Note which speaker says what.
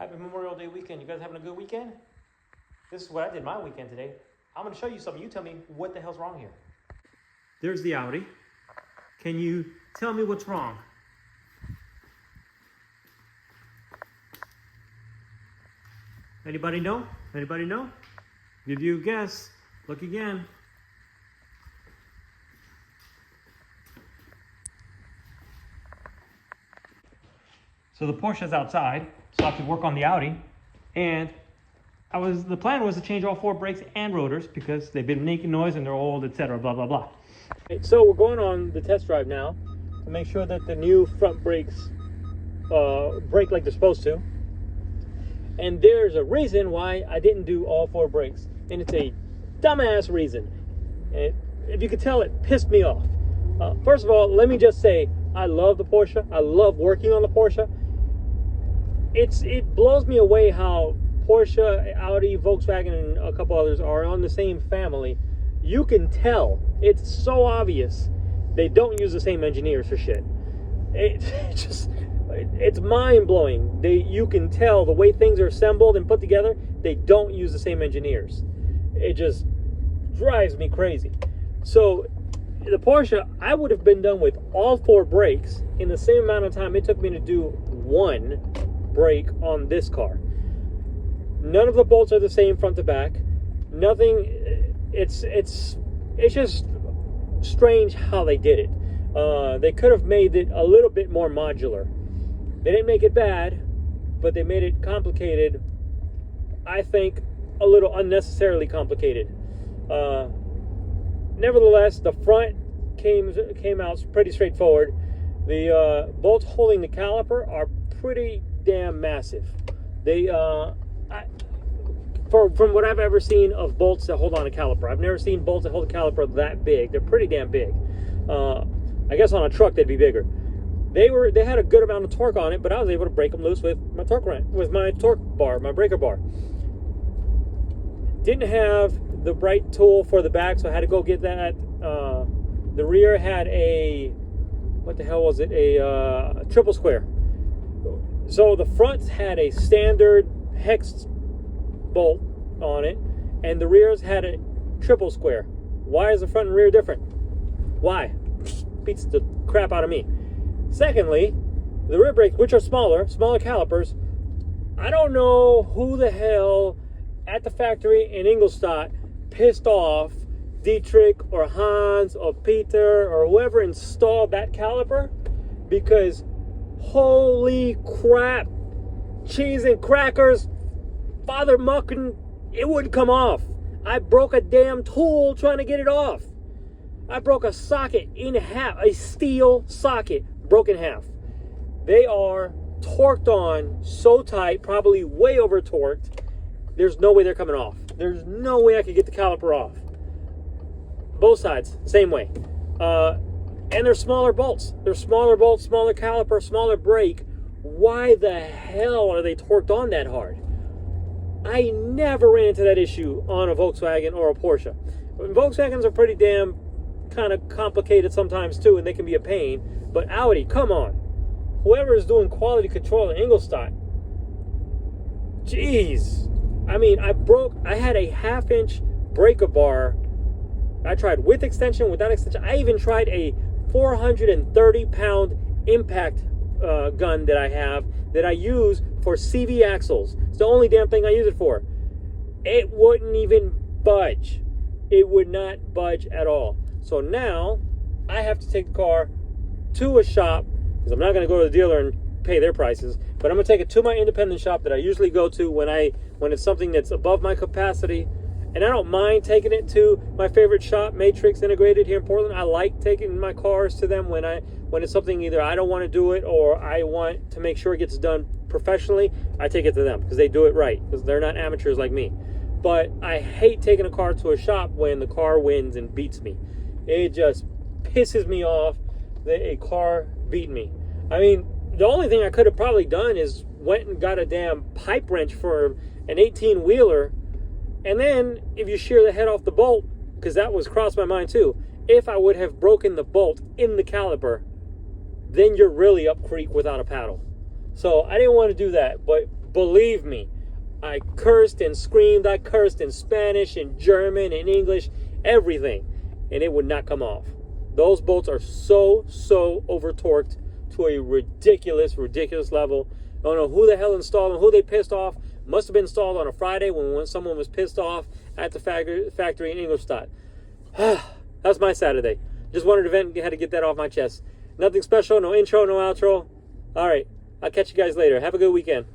Speaker 1: Happy Memorial Day weekend. You guys having a good weekend? This is what I did my weekend today. I'm going to show you something. You tell me what the hell's wrong here. There's the Audi. Can you tell me what's wrong? Anybody know? Anybody know? Give you a guess. Look again. So the Porsche's outside, so I could work on the Audi, and the plan was to change all 4 brakes and rotors because they've been making noise and they're old, etc. Blah blah blah. So we're going on the test drive now to make sure that the new front brakes brake like they're supposed to. And there's a reason why I didn't do all 4 brakes, and it's a dumbass reason. And if you could tell, it pissed me off. First of all, let me just say I love the Porsche. I love working on the Porsche. It blows me away how Porsche, Audi, Volkswagen, and a couple others are on the same family. You can tell. It's so obvious. They don't use the same engineers for shit. It's mind-blowing. You can tell the way things are assembled and put together, they don't use the same engineers. It just drives me crazy. So the Porsche, I would have been done with all 4 brakes in the same amount of time it took me to do 1 brake on this car. None of the bolts are the same front to back. Nothing. It's just strange how they did it. They could have made it a little bit more modular. They didn't make it bad, but they made it complicated. I think a little unnecessarily complicated. Nevertheless, the front came out pretty straightforward. The bolts holding the caliper are pretty damn massive. They from what I've ever seen of bolts that hold on a caliper, I've never seen bolts that hold a caliper that big. They're pretty damn big. I guess on a truck they'd be bigger. They had a good amount of torque on it, but I was able to break them loose with my torque bar, my breaker bar. Didn't have the right tool for the back, so I had to go get that. The rear had a, what the hell was it? A triple square. So the front had a standard hex bolt on it, and the rears had a triple square. Why is the front and rear different? Why? Beats the crap out of me. Secondly, the rear brakes, which are smaller calipers, I don't know who the hell at the factory in Ingolstadt pissed off Dietrich or Hans or Peter or whoever installed that caliper, because holy crap, cheese and crackers, father mucking, it wouldn't come off. I broke a damn tool trying to get it off. I broke a socket in half, a steel socket broke in half. They are torqued on so tight, probably way over torqued. There's no way they're coming off. There's no way I could get the caliper off. Both sides, same way. And they're smaller bolts. They're smaller bolts, smaller caliper, smaller brake. Why the hell are they torqued on that hard? I never ran into that issue on a Volkswagen or a Porsche. Volkswagens are pretty damn kind of complicated sometimes too, and they can be a pain. But Audi, come on. Whoever is doing quality control in Ingolstadt, jeez. I mean, I had a 1/2-inch breaker bar. I tried with extension, without extension. I even tried a 430-pound impact gun that I have that I use for CV axles. It's the only damn thing I use it for. It wouldn't even budge. It would not budge at all. So now I have to take the car to a shop, because I'm not going to go to the dealer and pay their prices, but I'm going to take it to my independent shop that I usually go to when it's something that's above my capacity. And I don't mind taking it to my favorite shop, Matrix Integrated here in Portland. I like taking my cars to them when it's something either I don't want to do it or I want to make sure it gets done professionally. I take it to them because they do it right, because they're not amateurs like me. But I hate taking a car to a shop when the car wins and beats me. It just pisses me off that a car beat me. I mean, the only thing I could have probably done is went and got a damn pipe wrench for an 18-wheeler. And then if you shear the head off the bolt, because that was crossed my mind too, if I would have broken the bolt in the caliper, then you're really up creek without a paddle. So I didn't want to do that. But believe me, I cursed and screamed. I cursed in Spanish, in German, in English, everything, and it would not come off. Those bolts are so over torqued to a ridiculous level. I don't know who the hell installed them, who they pissed off. Must have been installed on a Friday when someone was pissed off at the factory in Ingolstadt. That's my Saturday. Just wanted to vent, had to get that off my chest. Nothing special, no intro, no outro. All right, I'll catch you guys later. Have a good weekend.